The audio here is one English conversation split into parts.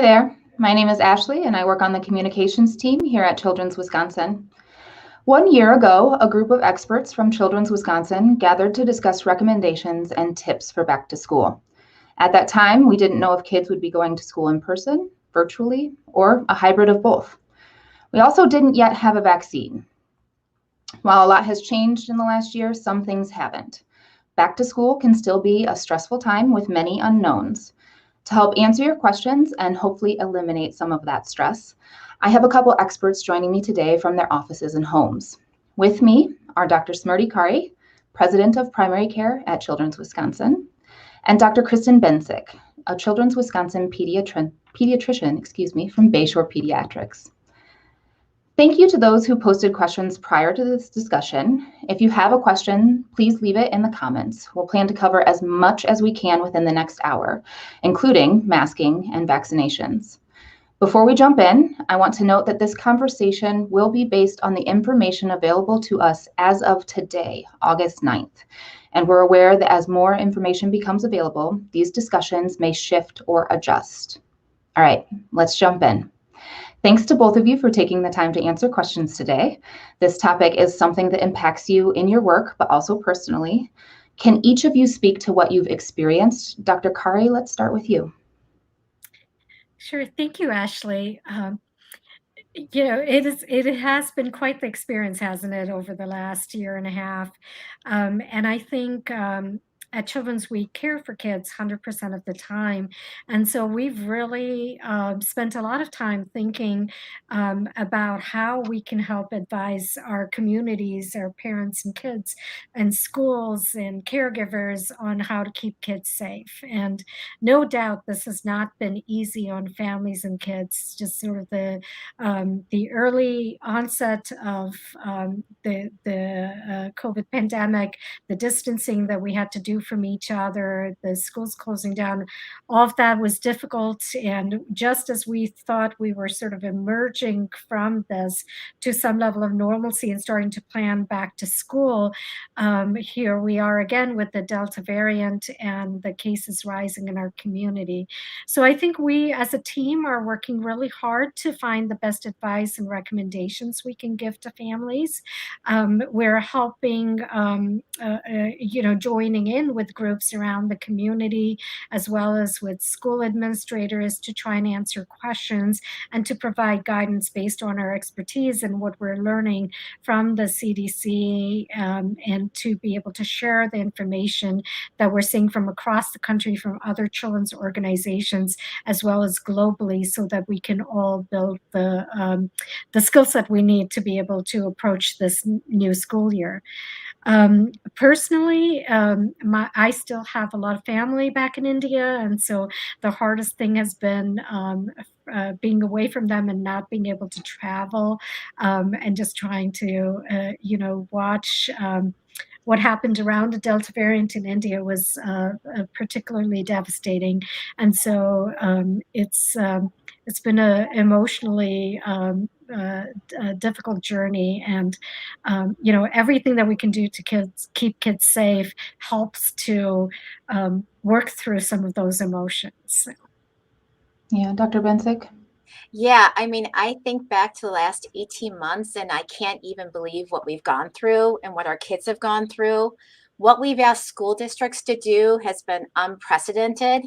Hi there. My name is Ashley, and I work on the communications team here at Children's Wisconsin. 1 year ago, a group of experts from Children's Wisconsin gathered to discuss recommendations and tips for back to school. At that time, we didn't know if kids would be going to school in person, virtually, or a hybrid of both. We also didn't yet have a vaccine. While a lot has changed in the last year, some things haven't. Back to school can still be a stressful time with many unknowns. To help answer your questions and hopefully eliminate some of that stress, I have a couple experts joining me today from their offices and homes. With me are Dr. Smriti Kari, President of Primary Care at Children's Wisconsin, and Dr. Kristen Bensick, a Children's Wisconsin pediatrician from Bayshore Pediatrics. Thank you to those who posted questions prior to this discussion. If you have a question, please leave it in the comments. We'll plan to cover as much as we can within the next hour, including masking and vaccinations. Before we jump in, I want to note that this conversation will be based on the information available to us as of today, August 9th. And we're aware that as more information becomes available, these discussions may shift or adjust. All right, let's jump in. Thanks to both of you for taking the time to answer questions today. This topic is something that impacts you in your work, but also personally. Can each of you speak to what you've experienced? Dr. Kari, let's start with you. Sure. Thank you, Ashley. It has been quite the experience, hasn't it, over the last year and a half? And I think at Children's, we care for kids 100% of the time. And so we've really spent a lot of time thinking about how we can help advise our communities, our parents and kids and schools and caregivers on how to keep kids safe. And no doubt this has not been easy on families and kids, just sort of the early onset of the COVID pandemic, the distancing that we had to do from each other, the schools closing down, all of that was difficult. And just as we thought we were sort of emerging from this to some level of normalcy and starting to plan back to school, here we are again with the Delta variant and the cases rising in our community. So I think we as a team are working really hard to find the best advice and recommendations we can give to families. We're helping, joining in with groups around the community, as well as with school administrators to try and answer questions and to provide guidance based on our expertise and what we're learning from the CDC, and to be able to share the information that we're seeing from across the country from other children's organizations, as well as globally, so that we can all build the skill set we need to be able to approach this new school year. Personally, I still have a lot of family back in India, and so the hardest thing has been being away from them and not being able to travel, and just trying to, watch what happened around the Delta variant in India was particularly devastating. And so it's been a emotionally difficult journey, and everything that we can do to keep kids safe helps to work through some of those emotions. Yeah, Dr. Bensick? Yeah, I mean, I think back to the last 18 months and I can't even believe what we've gone through and what our kids have gone through. What we've asked school districts to do has been unprecedented.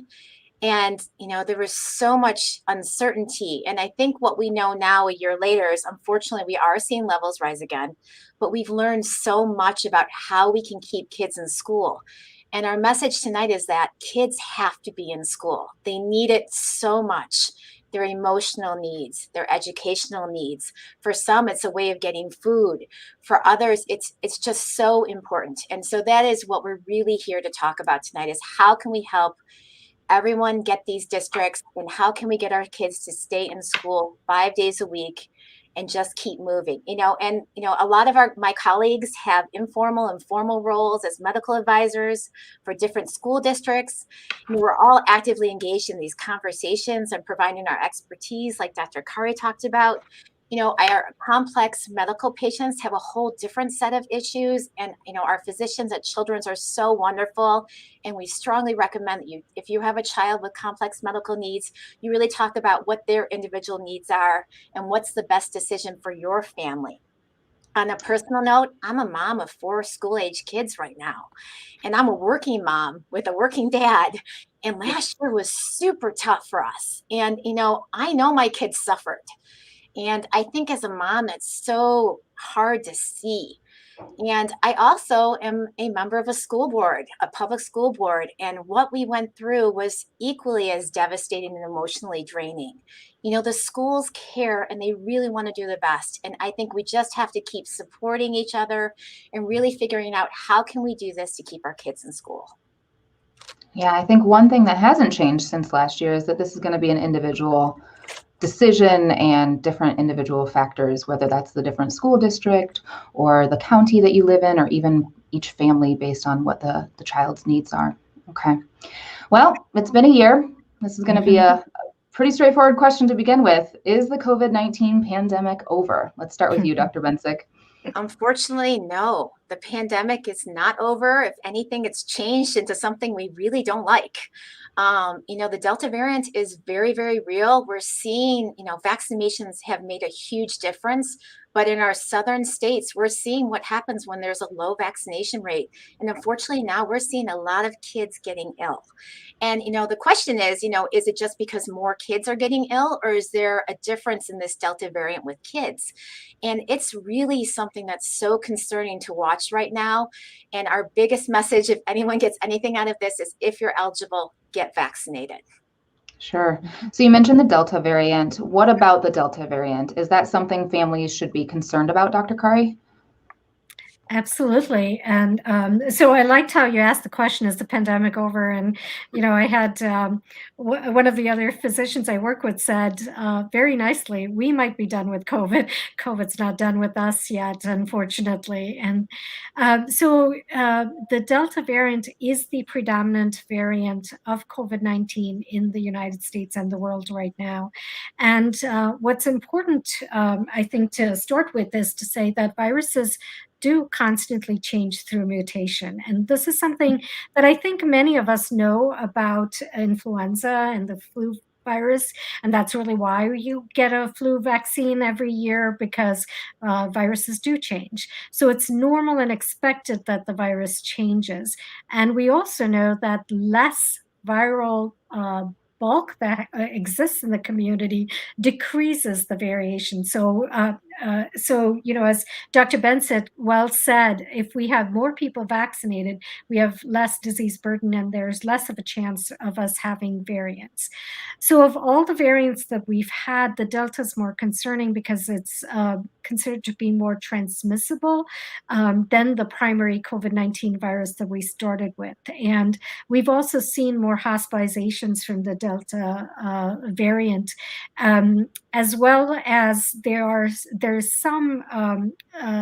And, there was so much uncertainty. And I think what we know now a year later is unfortunately we are seeing levels rise again, but we've learned so much about how we can keep kids in school. And our message tonight is that kids have to be in school. They need it so much. Their emotional needs, their educational needs. For some, it's a way of getting food. For others, it's just so important. And so that is what we're really here to talk about tonight, is how can we help everyone get these districts, and how can we get our kids to stay in school 5 days a week and just keep moving. A lot of my colleagues have informal and formal roles as medical advisors for different school districts. We're all actively engaged in these conversations and providing our expertise, like Dr. Kari talked about. Our complex medical patients have a whole different set of issues. And, our physicians at Children's are so wonderful. And we strongly recommend that if you have a child with complex medical needs, you really talk about what their individual needs are and what's the best decision for your family. On a personal note, I'm a mom of 4 school-age kids right now, and I'm a working mom with a working dad. And last year was super tough for us. And, I know my kids suffered. And I think as a mom, it's so hard to see. And I also am a member of a school board, a public school board. And what we went through was equally as devastating and emotionally draining. The schools care and they really want to do the best. And I think we just have to keep supporting each other and really figuring out how can we do this to keep our kids in school. Yeah, I think one thing that hasn't changed since last year is that this is going to be an individual decision and different individual factors, whether that's the different school district or the county that you live in, or even each family based on what the child's needs are. Okay. Well, it's been a year. This is going to be a pretty straightforward question to begin with. Is the COVID-19 pandemic over? Let's start with you, Dr. Bensick. Unfortunately, no. The pandemic is not over. If anything, it's changed into something we really don't like. The Delta variant is very, very real. We're seeing, vaccinations have made a huge difference. But in our southern states, we're seeing what happens when there's a low vaccination rate. And unfortunately, now we're seeing a lot of kids getting ill. And, the question is it just because more kids are getting ill, or is there a difference in this Delta variant with kids? And it's really something that's so concerning to watch right now. And our biggest message, if anyone gets anything out of this, is if you're eligible, get vaccinated. Sure. So you mentioned the Delta variant. What about the Delta variant? Is that something families should be concerned about, Dr. Kari? Absolutely. And so I liked how you asked the question, is the pandemic over? And, I had one of the other physicians I work with said very nicely, we might be done with COVID. COVID's not done with us yet, unfortunately. And so the Delta variant is the predominant variant of COVID-19 in the United States and the world right now. And what's important, I think, to start with is to say that viruses do constantly change through mutation. And this is something that I think many of us know about influenza and the flu virus. And that's really why you get a flu vaccine every year, because viruses do change. So it's normal and expected that the virus changes. And we also know that less viral bulk that exists in the community decreases the variation. So, as Dr. Bensick well said, if we have more people vaccinated, we have less disease burden and there's less of a chance of us having variants. So of all the variants that we've had, the Delta is more concerning because it's considered to be more transmissible than the primary COVID-19 virus that we started with. And we've also seen more hospitalizations from the Delta variant, as well as there's some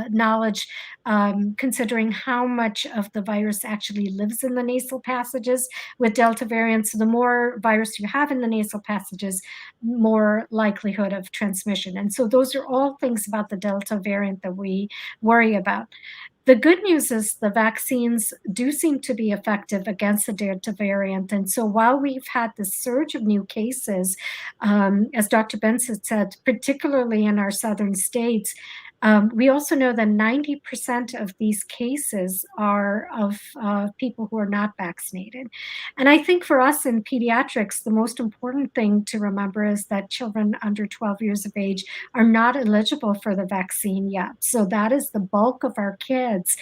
knowledge considering how much of the virus actually lives in the nasal passages with Delta variants. So the more virus you have in the nasal passages, more likelihood of transmission. And so those are all things about the Delta variant that we worry about. The good news is the vaccines do seem to be effective against the Delta variant. And so while we've had this surge of new cases, as Dr. Bensick said, particularly in our southern states, we also know that 90% of these cases are of people who are not vaccinated. And I think for us in pediatrics, the most important thing to remember is that children under 12 years of age are not eligible for the vaccine yet. So that is the bulk of our kids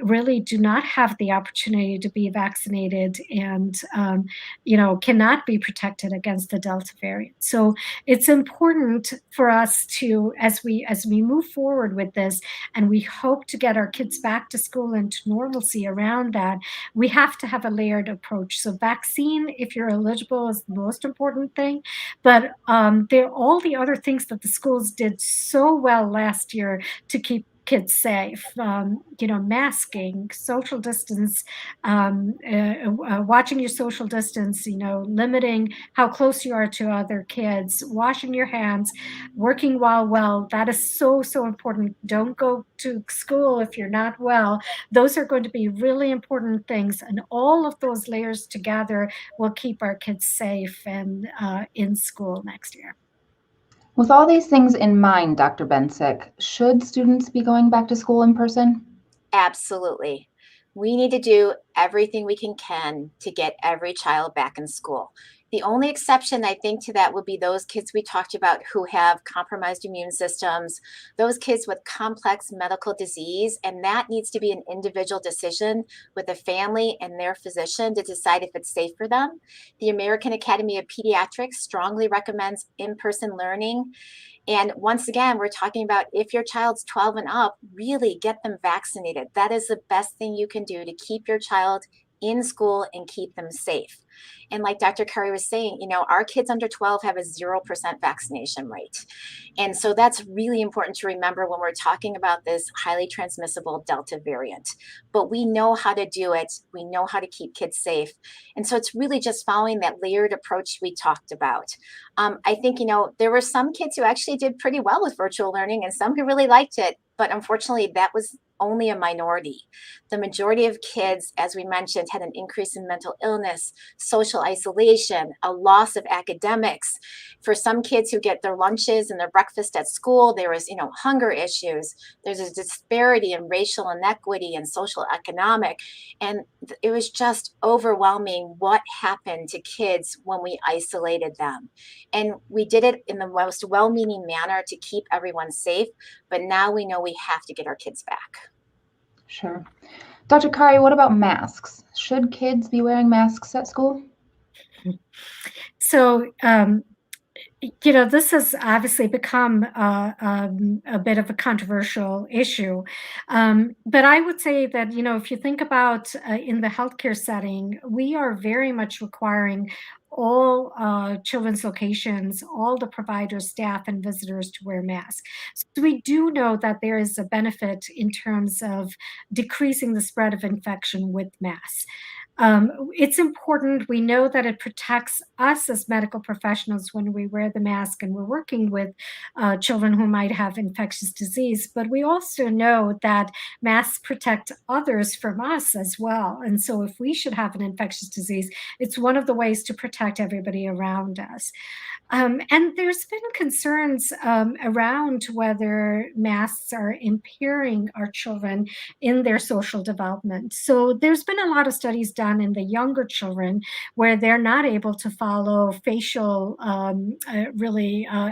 really do not have the opportunity to be vaccinated and, cannot be protected against the Delta variant. So it's important for us to, as we move forward with this, and we hope to get our kids back to school and to normalcy around that, we have to have a layered approach. So vaccine, if you're eligible, is the most important thing. But there are all the other things that the schools did so well last year to keep kids safe. Masking, social distance, watching your social distance, limiting how close you are to other kids, washing your hands, working while well. That is so, so important. Don't go to school if you're not well. Those are going to be really important things. And all of those layers together will keep our kids safe and in school next year. With all these things in mind, Dr. Bensick, should students be going back to school in person? Absolutely. We need to do everything we can to get every child back in school. The only exception, I think, to that would be those kids we talked about who have compromised immune systems, those kids with complex medical disease, and that needs to be an individual decision with the family and their physician to decide if it's safe for them. The American Academy of Pediatrics strongly recommends in-person learning. And once again, we're talking about if your child's 12 and up, really get them vaccinated. That is the best thing you can do to keep your child in school and keep them safe. And like Dr. Curry was saying, our kids under 12 have a 0% vaccination rate. And so that's really important to remember when we're talking about this highly transmissible Delta variant. But we know how to do it. We know how to keep kids safe. And so it's really just following that layered approach we talked about. I think, there were some kids who actually did pretty well with virtual learning and some who really liked it. But unfortunately, that was only a minority. The majority of kids, as we mentioned, had an increase in mental illness, social isolation, a loss of academics. For some kids who get their lunches and their breakfast at school, there was, hunger issues. There's a disparity in racial inequity and social economic. And it was just overwhelming what happened to kids when we isolated them. And we did it in the most well-meaning manner to keep everyone safe. But now we know we have to get our kids back. Sure. Dr. Kari, what about masks? Should kids be wearing masks at school? So, this has obviously become a bit of a controversial issue. But I would say that, if you think about in the healthcare setting, we are very much requiring all children's locations, all the providers, staff, and visitors to wear masks. So we do know that there is a benefit in terms of decreasing the spread of infection with masks. It's important. We know that it protects us as medical professionals when we wear the mask and we're working with children who might have infectious disease. But we also know that masks protect others from us as well. And so if we should have an infectious disease, it's one of the ways to protect everybody around us. And there's been concerns around whether masks are impairing our children in their social development. So there's been a lot of studies done in the younger children where they're not able to follow facial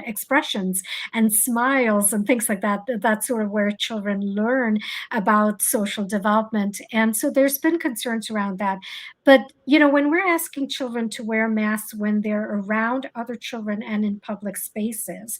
expressions and smiles and things like that. That's sort of where children learn about social development. And so there's been concerns around that. But, when we're asking children to wear masks when they're around other children and in public spaces,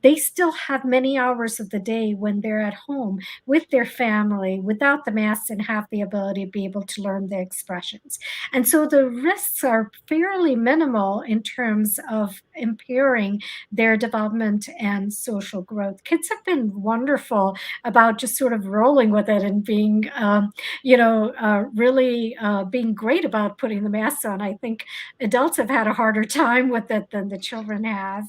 they still have many hours of the day when they're at home with their family without the masks and have the ability to be able to learn the expressions. And so the risks are fairly minimal in terms of impairing their development and social growth. Kids have been wonderful about just sort of rolling with it and being, really being great about putting the masks on. I think adults have had a harder time with it than the children have.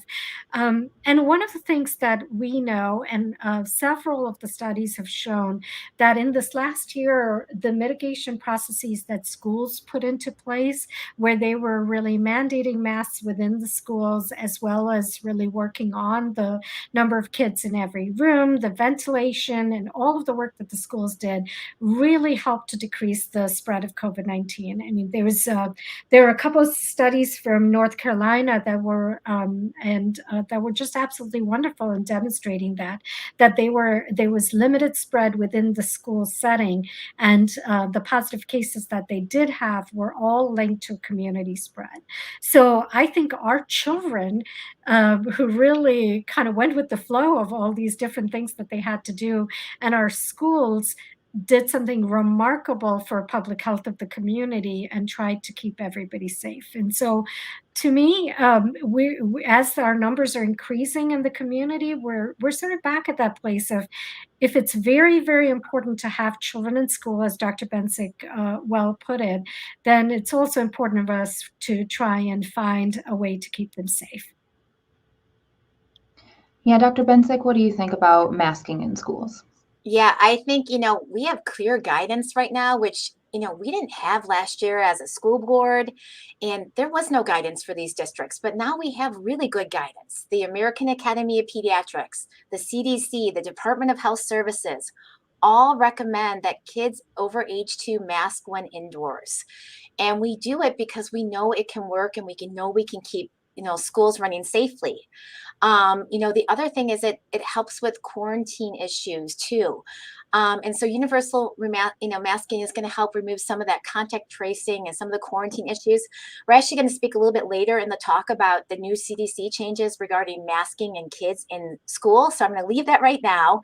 And one of the things that we know, and several of the studies have shown, that in this last year, the mitigation processes that schools put into place, where they were really mandating masks within the schools, as well as really working on the number of kids in every room, the ventilation, and all of the work that the schools did, really helped to decrease the spread of COVID-19. I mean, there were a couple of studies from North Carolina that were that were just absolutely wonderful in demonstrating that there was limited spread within the school setting, and the positive cases that they did have were all linked to community spread. So I think our children, who really kind of went with the flow of all these different things that they had to do, and our schools did something remarkable for public health of the community and tried to keep everybody safe. And so, to me, as our numbers are increasing in the community, we're sort of back at that place of, if it's very, very important to have children in school, as Dr. Bensick well put it, then it's also important of us to try and find a way to keep them safe. Yeah, Dr. Bensick, what do you think about masking in schools? Yeah, I think, we have clear guidance right now, which, we didn't have last year as a school board, and there was no guidance for these districts. But now we have really good guidance. The American Academy of Pediatrics, the CDC, the Department of Health Services all recommend that kids over age 2 mask when indoors. And we do it because we know it can work, and we can keep, schools running safely. The other thing is it helps with quarantine issues too. And so universal masking is going to help remove some of that contact tracing and some of the quarantine issues. We're actually going to speak a little bit later in the talk about the new CDC changes regarding masking and kids in school. So I'm going to leave that right now.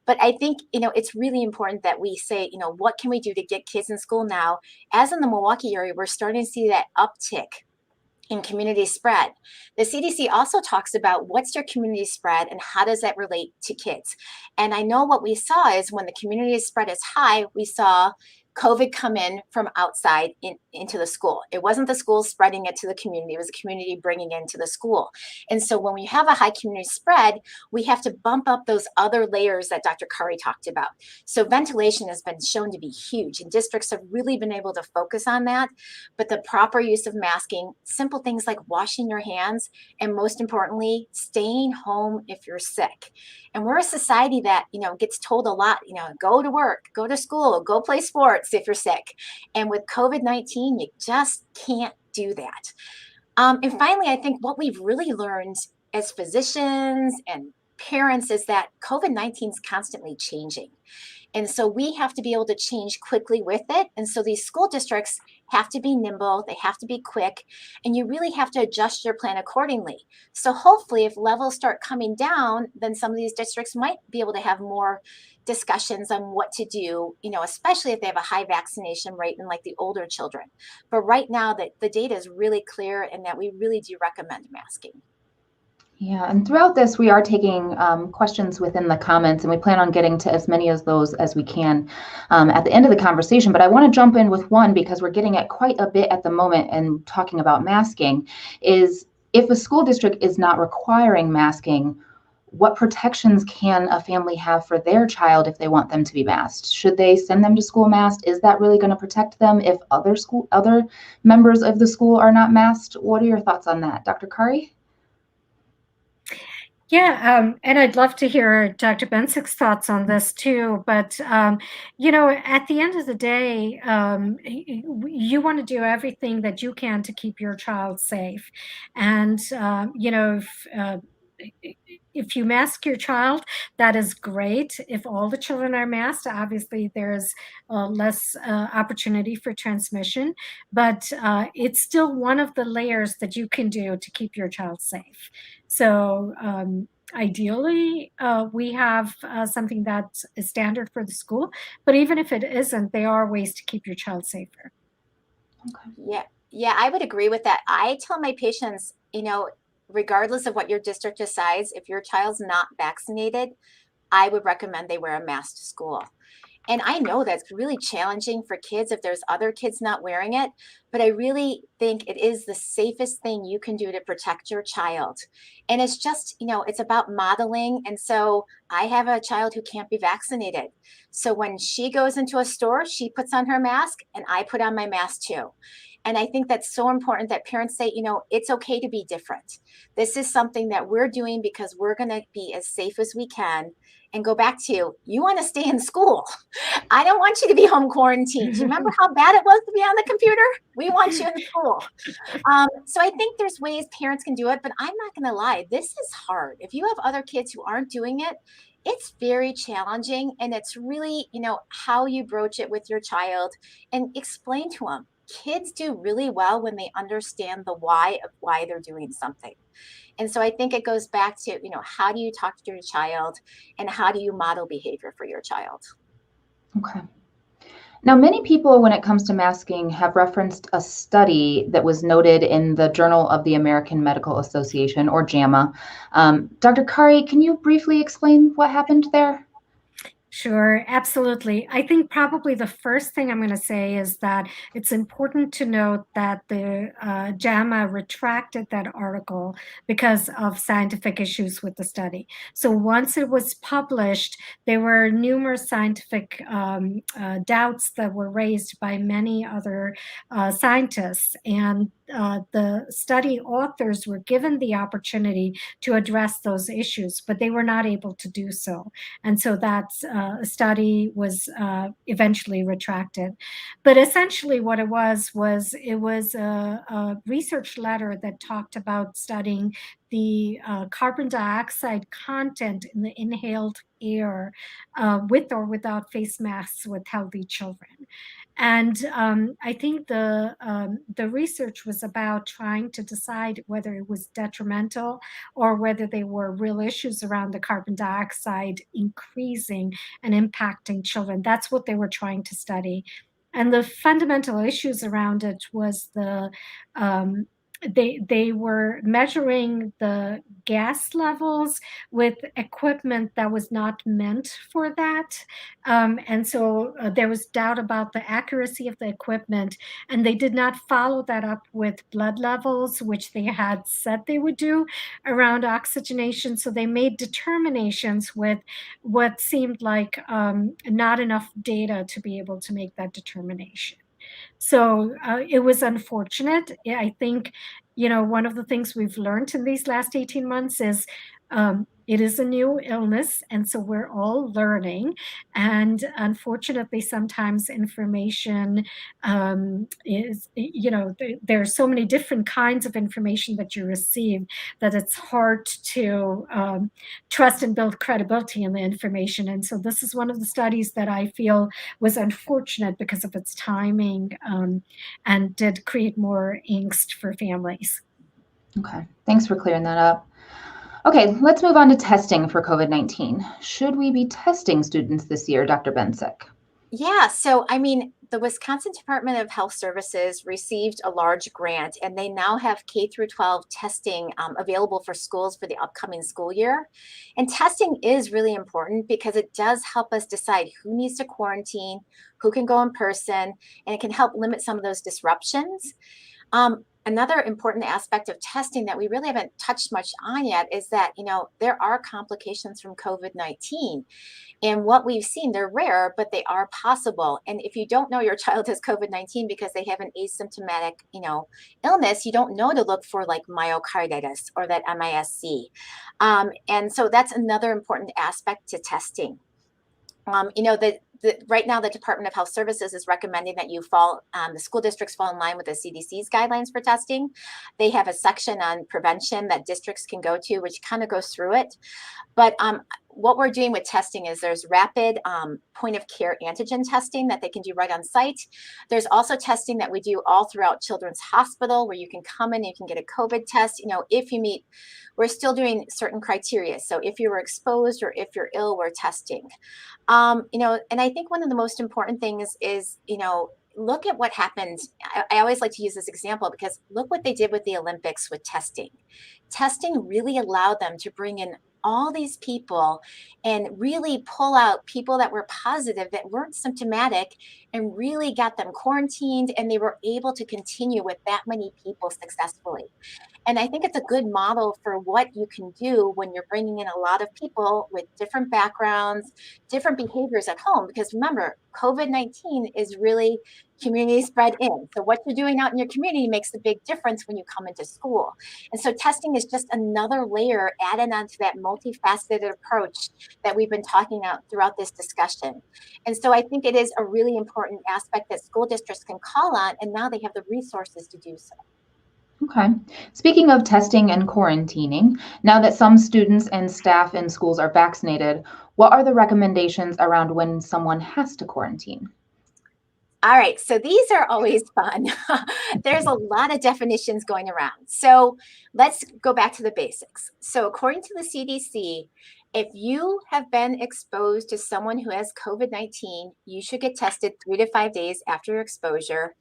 But I think, it's really important that we say, what can we do to get kids in school now? As in the Milwaukee area, we're starting to see that uptick in community spread. The CDC also talks about what's your community spread and how does that relate to kids. And I know what we saw is when the community spread is high, we saw COVID come in from outside into the school. It wasn't the school spreading it to the community. It was the community bringing it into the school. And so when we have a high community spread, we have to bump up those other layers that Dr. Curry talked about. So ventilation has been shown to be huge, and districts have really been able to focus on that. But the proper use of masking, simple things like washing your hands, and most importantly, staying home if you're sick. And we're a society that, gets told a lot, go to work, go to school, go play sports if you're sick. And with COVID-19, you just can't do that. And finally, I think what we've really learned as physicians and parents is that COVID-19 is constantly changing. And so we have to be able to change quickly with it. And so these school districts have to be nimble, they have to be quick, and you really have to adjust your plan accordingly. So hopefully if levels start coming down, then some of these districts might be able to have more discussions on what to do, especially if they have a high vaccination rate in like the older children. But right now the data is really clear, and that we really do recommend masking. Yeah, and throughout this, we are taking questions within the comments, and we plan on getting to as many of those as we can at the end of the conversation. But I want to jump in with one, because we're getting at quite a bit at the moment and talking about masking, is if a school district is not requiring masking, what protections can a family have for their child if they want them to be masked? Should they send them to school masked? Is that really going to protect them if other members of the school are not masked? What are your thoughts on that, Dr. Kari? Yeah, and I'd love to hear Dr. Bensick's thoughts on this too. But, at the end of the day, you want to do everything that you can to keep your child safe. And, if you mask your child, that is great. If all the children are masked, obviously there's less opportunity for transmission, but it's still one of the layers that you can do to keep your child safe. So ideally, we have something that's a standard for the school, but even if it isn't, there are ways to keep your child safer. Okay. Yeah, I would agree with that. I tell my patients, regardless of what your district decides, if your child's not vaccinated, I would recommend they wear a mask to school. And I know that's really challenging for kids if there's other kids not wearing it, but I really think it is the safest thing you can do to protect your child. And it's just, it's about modeling. And so I have a child who can't be vaccinated. So when she goes into a store, she puts on her mask and I put on my mask too. And I think that's so important that parents say, it's okay to be different. This is something that we're doing because we're going to be as safe as we can. And go back to, you want to stay in school. I don't want you to be home quarantined. Do you remember how bad it was to be on the computer? We want you in school. So I think there's ways parents can do it, but I'm not going to lie. This is hard. If you have other kids who aren't doing it, it's very challenging. And it's really, how you broach it with your child and explain to them. Kids do really well when they understand the why of why they're doing something. And so I think it goes back to, how do you talk to your child and how do you model behavior for your child? Okay. Now, many people, when it comes to masking, have referenced a study that was noted in the Journal of the American Medical Association, or JAMA. Dr. Kari, can you briefly explain what happened there? Sure, absolutely. I think probably the first thing I'm going to say is that it's important to note that the JAMA retracted that article because of scientific issues with the study. So once it was published, there were numerous scientific doubts that were raised by many other scientists, and the study authors were given the opportunity to address those issues, but they were not able to do so. And so that study was eventually retracted. But essentially, what it was a research letter that talked about studying the carbon dioxide content in the inhaled air with or without face masks with healthy children. And I think the research was about trying to decide whether it was detrimental or whether there were real issues around the carbon dioxide increasing and impacting children. That's what they were trying to study. And the fundamental issues around it was um, they were measuring the gas levels with equipment that was not meant for that. And so there was doubt about the accuracy of the equipment, and they did not follow that up with blood levels, which they had said they would do around oxygenation. So they made determinations with what seemed like not enough data to be able to make that determination. So it was unfortunate. I think, one of the things we've learned in these last 18 months is it is a new illness. And so we're all learning. And unfortunately, sometimes information there are so many different kinds of information that you receive that it's hard to trust and build credibility in the information. And so this is one of the studies that I feel was unfortunate because of its timing, and did create more angst for families. Okay, thanks for clearing that up. Okay, let's move on to testing for COVID-19. Should we be testing students this year, Dr. Bensick? Yeah, so I mean, the Wisconsin Department of Health Services received a large grant, and they now have K through 12 testing available for schools for the upcoming school year. And testing is really important because it does help us decide who needs to quarantine, who can go in person, and it can help limit some of those disruptions. Another important aspect of testing that we really haven't touched much on yet is that, there are complications from COVID-19. And what we've seen, they're rare, but they are possible. And if you don't know your child has COVID-19 because they have an asymptomatic, illness, you don't know to look for like myocarditis or that MISC. And so that's another important aspect to testing. Right now, the Department of Health Services is recommending that the school districts fall in line with the CDC's guidelines for testing. They have a section on prevention that districts can go to, which kind of goes through it. But what we're doing with testing is there's rapid point of care antigen testing that they can do right on site. There's also testing that we do all throughout Children's Hospital where you can come in, you can get a COVID test. If you meet, we're still doing certain criteria. So if you were exposed or if you're ill, we're testing. And I think one of the most important things is, look at what happened. I always like to use this example because look what they did with the Olympics with testing. Testing really allowed them to bring in all these people and really pull out people that were positive, that weren't symptomatic, and really got them quarantined, and they were able to continue with that many people successfully. And I think it's a good model for what you can do when you're bringing in a lot of people with different backgrounds, different behaviors at home. Because remember, COVID-19 is really community spread in. So what you're doing out in your community makes a big difference when you come into school. And so testing is just another layer added onto that multifaceted approach that we've been talking about throughout this discussion. And so I think it is a really important aspect that school districts can call on, and now they have the resources to do so. Okay. Speaking of testing and quarantining, now that some students and staff in schools are vaccinated, what are the recommendations around when someone has to quarantine? All right, so these are always fun. There's a lot of definitions going around. So let's go back to the basics. So according to the CDC, If you have been exposed to someone who has COVID-19, you should get tested 3 to 5 days after your exposure,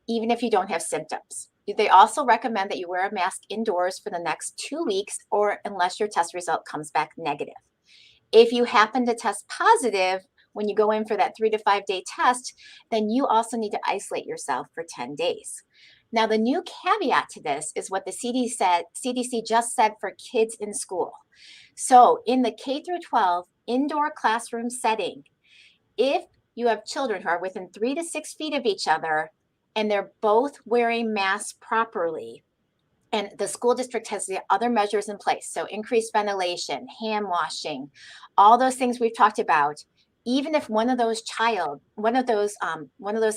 even if you don't have symptoms. They also recommend that you wear a mask indoors for the next 2 weeks or unless your test result comes back negative. If you happen to test positive when you go in for that 3 to 5 day test, then you also need to isolate yourself for 10 days. Now, the new caveat to this is what the CDC just said for kids in school. So in the K through 12 indoor classroom setting, if you have children who are within 3 to 6 feet of each other and they're both wearing masks properly, and the school district has the other measures in place, so increased ventilation, hand washing, all those things we've talked about. Even if one of those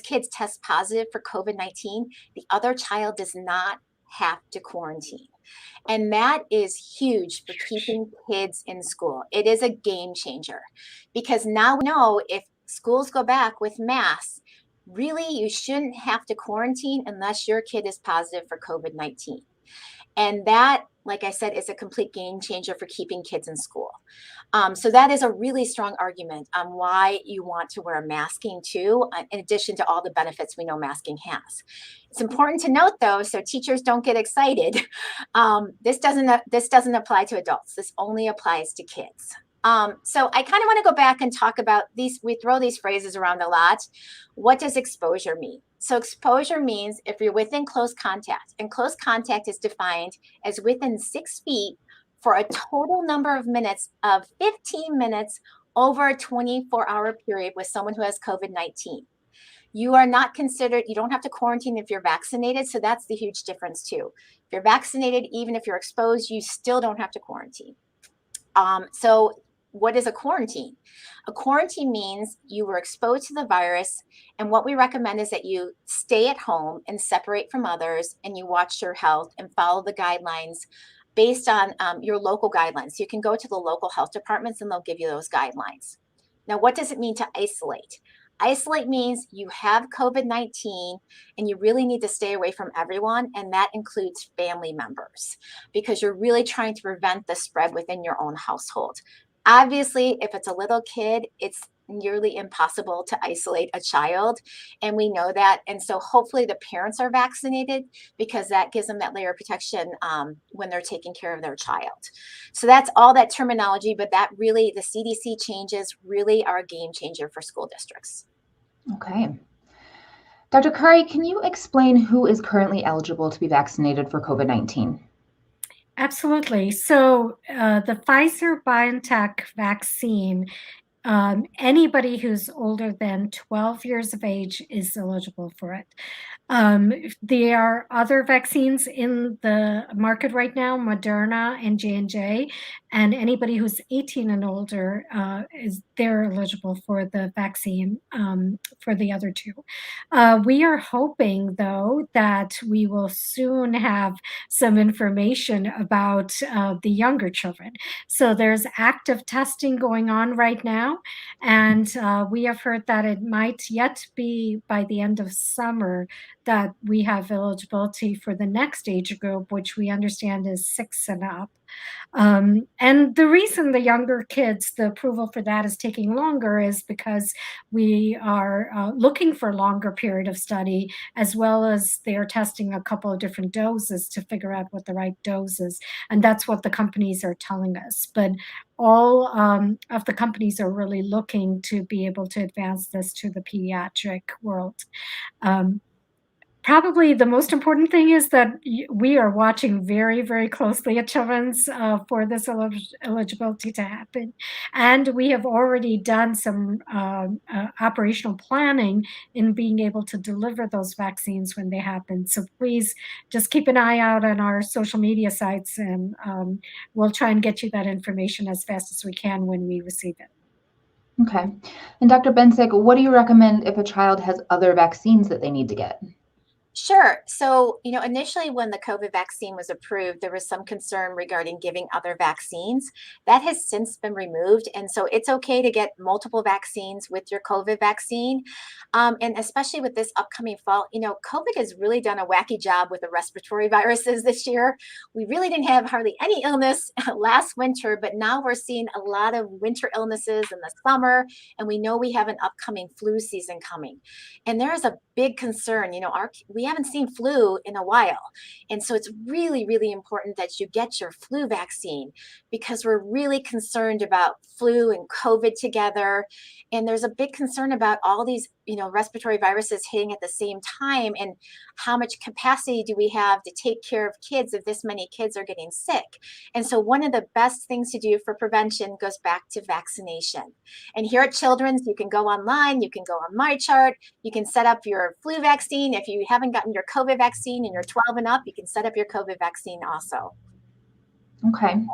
kids tests positive for COVID-19, the other child does not have to quarantine. And that is huge for keeping kids in school. It is a game changer because now we know if schools go back with masks, really you shouldn't have to quarantine unless your kid is positive for COVID-19. And that, like I said, is a complete game changer for keeping kids in school. So that is a really strong argument on why you want to wear masking too, in addition to all the benefits we know masking has. It's important to note though, so teachers don't get excited. This doesn't apply to adults. This only applies to kids. So I kind of want to go back and talk about these. We throw these phrases around a lot. What does exposure mean? So exposure means if you're within close contact, and close contact is defined as within 6 feet for a total number of minutes of 15 minutes over a 24-hour period with someone who has COVID-19. You are not considered, you don't have to quarantine if you're vaccinated. So that's the huge difference too. If you're vaccinated, even if you're exposed, you still don't have to quarantine. So what is a quarantine? A quarantine means you were exposed to the virus, and what we recommend is that you stay at home and separate from others, and you watch your health and follow the guidelines based on your local guidelines. You can go to the local health departments and they'll give you those guidelines. Now, what does it mean to isolate? Isolate means you have COVID-19 and you really need to stay away from everyone, and that includes family members because you're really trying to prevent the spread within your own household. Obviously, if it's a little kid, it's nearly impossible to isolate a child, and we know that. And so hopefully the parents are vaccinated because that gives them that layer of protection when they're taking care of their child. So that's all that terminology, but that really, the CDC changes really are a game changer for school districts. Okay. Dr. Kari, can you explain who is currently eligible to be vaccinated for COVID-19? Absolutely. So the Pfizer-BioNTech vaccine, anybody who's older than 12 years of age is eligible for it. There are other vaccines in the market right now, Moderna and J&J, and anybody who's 18 and older they're eligible for the vaccine for the other two. We are hoping, though, that we will soon have some information about the younger children. So there's active testing going on right now, and we have heard that it might yet be by the end of summer that we have eligibility for the next age group, which we understand is 6 and up. And the reason the younger kids, the approval for that is taking longer is because we are looking for a longer period of study, as well as they're testing a couple of different doses to figure out what the right dose is. And that's what the companies are telling us. But all of the companies are really looking to be able to advance this to the pediatric world. Probably the most important thing is that we are watching very, very closely at children's for this eligibility to happen. And we have already done some operational planning in being able to deliver those vaccines when they happen. So please just keep an eye out on our social media sites, and we'll try and get you that information as fast as we can when we receive it. Okay. And Dr. Bensick, what do you recommend if a child has other vaccines that they need to get? Sure. So, initially when the COVID vaccine was approved, there was some concern regarding giving other vaccines. That has since been removed. And so it's okay to get multiple vaccines with your COVID vaccine. And especially with this upcoming fall, COVID has really done a wacky job with the respiratory viruses this year. We really didn't have hardly any illness last winter, but now we're seeing a lot of winter illnesses in the summer. And we know we have an upcoming flu season coming. And there is a big concern. We haven't seen flu in a while. And so it's really, really important that you get your flu vaccine because we're really concerned about flu and COVID together. And there's a big concern about all these, respiratory viruses hitting at the same time. And how much capacity do we have to take care of kids if this many kids are getting sick? And so one of the best things to do for prevention goes back to vaccination. And here at Children's, you can go online, you can go on MyChart, you can set up your flu vaccine. If you haven't gotten your COVID vaccine and you're 12 and up, you can set up your COVID vaccine also. Okay.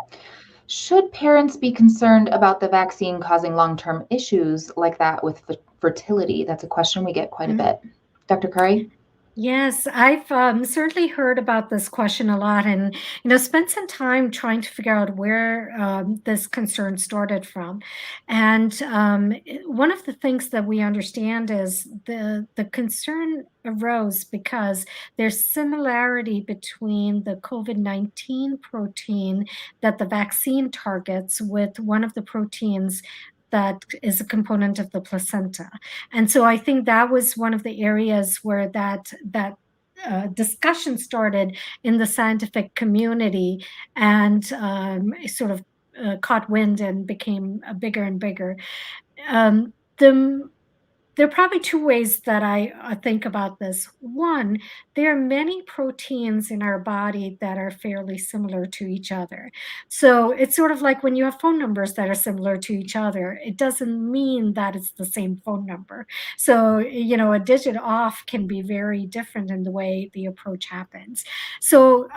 Should parents be concerned about the vaccine causing long-term issues like that with fertility? That's a question we get quite a bit. Dr. Curry? Yes, I've certainly heard about this question a lot, and spent some time trying to figure out where this concern started from. And one of the things that we understand is the concern arose because there's similarity between the COVID-19 protein that the vaccine targets with one of the proteins that is a component of the placenta. And so I think that was one of the areas where that discussion started in the scientific community and sort of caught wind and became bigger and bigger. Um, the There are probably two ways that I think about this. One, there are many proteins in our body that are fairly similar to each other. So it's sort of like when you have phone numbers that are similar to each other, it doesn't mean that it's the same phone number. So, a digit off can be very different in the way the approach happens. So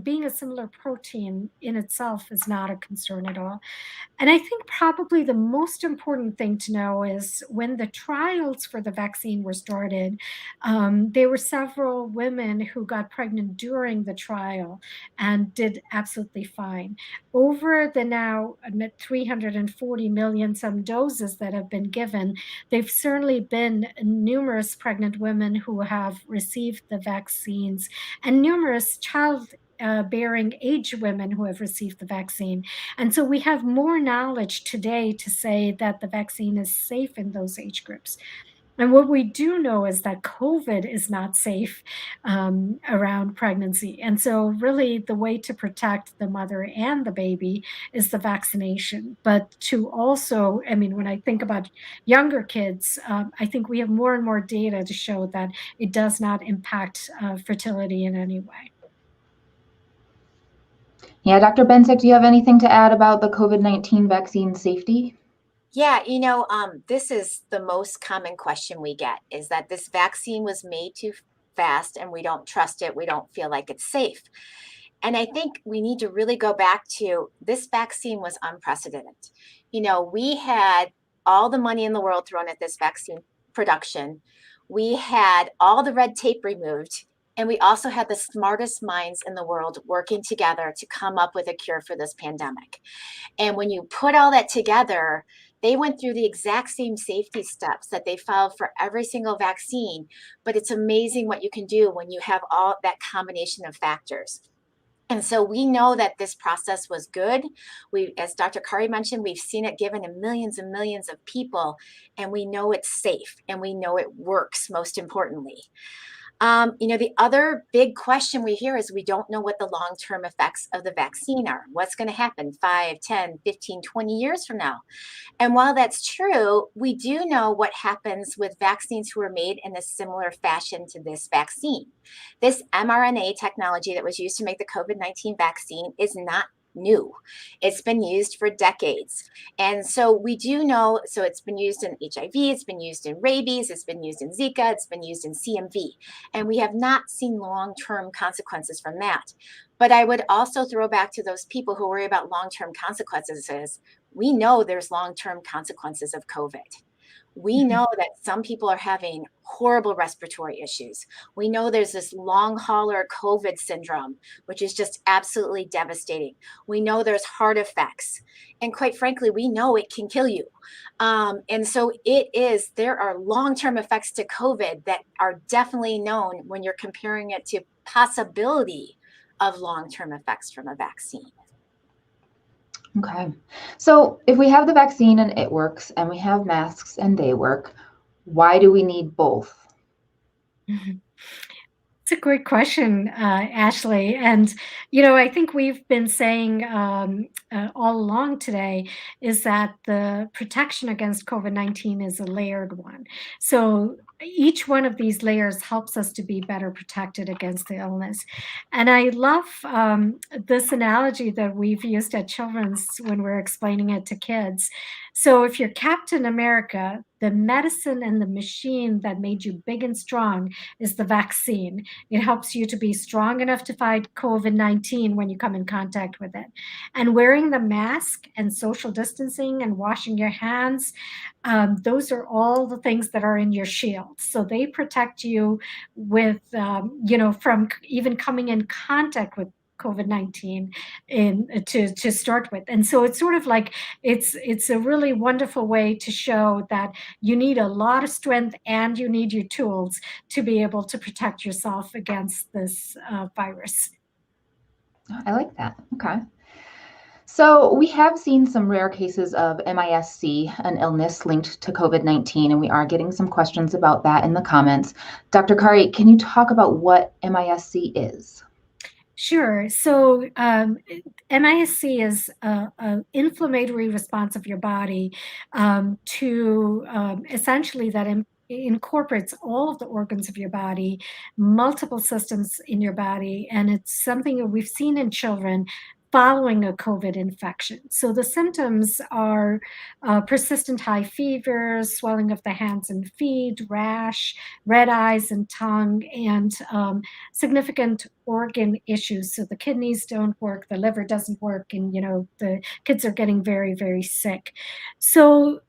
being a similar protein in itself is not a concern at all. And I think probably the most important thing to know is when the trials for the vaccine were started, there were several women who got pregnant during the trial and did absolutely fine. Over the now 340 million some doses that have been given, there've certainly been numerous pregnant women who have received the vaccines and numerous bearing age women who have received the vaccine. And so we have more knowledge today to say that the vaccine is safe in those age groups. And what we do know is that COVID is not safe around pregnancy. And so, really, the way to protect the mother and the baby is the vaccination. But to also, when I think about younger kids, I think we have more and more data to show that it does not impact fertility in any way. Yeah, Dr. Bensick, do you have anything to add about the COVID-19 vaccine safety? Yeah, this is the most common question we get is that this vaccine was made too fast and we don't trust it. We don't feel like it's safe. And I think we need to really go back to this vaccine was unprecedented. We had all the money in the world thrown at this vaccine production. We had all the red tape removed. And we also had the smartest minds in the world working together to come up with a cure for this pandemic. And when you put all that together, they went through the exact same safety steps that they followed for every single vaccine. But it's amazing what you can do when you have all that combination of factors. And so we know that this process was good. As Dr. Kari mentioned, we've seen it given to millions and millions of people, and we know it's safe and we know it works, most importantly. The other big question we hear is we don't know what the long-term effects of the vaccine are. What's going to happen 5, 10, 15, 20 years from now? And while that's true, we do know what happens with vaccines who are made in a similar fashion to this vaccine. This mRNA technology that was used to make the COVID-19 vaccine is not new. It's been used for decades. And so we do know, so it's been used in HIV, it's been used in rabies, it's been used in Zika, it's been used in CMV. And we have not seen long-term consequences from that. But I would also throw back to those people who worry about long-term consequences. We know there's long-term consequences of COVID. We know that some people are having horrible respiratory issues. We know there's this long hauler COVID syndrome, which is just absolutely devastating. We know there's heart effects. And quite frankly, we know it can kill you. And so there are long-term effects to COVID that are definitely known when you're comparing it to possibility of long-term effects from a vaccine. Okay. So if we have the vaccine and it works, and we have masks and they work, why do we need both? It's a great question, Ashley. And, I think we've been saying all along today is that the protection against COVID-19 is a layered one. So each one of these layers helps us to be better protected against the illness. And I love this analogy that we've used at Children's when we're explaining it to kids. So if you're Captain America, the medicine and the machine that made you big and strong is the vaccine. It helps you to be strong enough to fight COVID-19 when you come in contact with it. And wearing the mask and social distancing and washing your hands, those are all the things that are in your shield. So they protect you with, from even coming in contact with COVID-19 to start with. And so it's sort of like it's a really wonderful way to show that you need a lot of strength and you need your tools to be able to protect yourself against this virus. I like that. Okay. So we have seen some rare cases of MIS-C, an illness linked to COVID-19, and we are getting some questions about that in the comments. Dr. Kari, can you talk about what MIS-C is? Sure. So MIS-C is an inflammatory response of your body to essentially that incorporates all of the organs of your body, multiple systems in your body, and it's something that we've seen in children following a COVID infection. So the symptoms are persistent high fevers, swelling of the hands and feet, rash, red eyes and tongue, and significant organ issues. So the kidneys don't work, the liver doesn't work, and the kids are getting very, very sick. So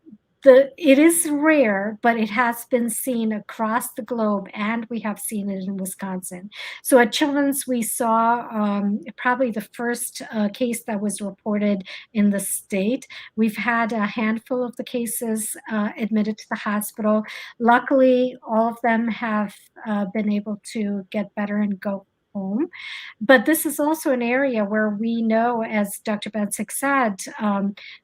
it is rare, but it has been seen across the globe, and we have seen it in Wisconsin. So at Children's, we saw probably the first case that was reported in the state. We've had a handful of the cases admitted to the hospital. Luckily, all of them have been able to get better and go home. But this is also an area where we know, as Dr. Bensick said,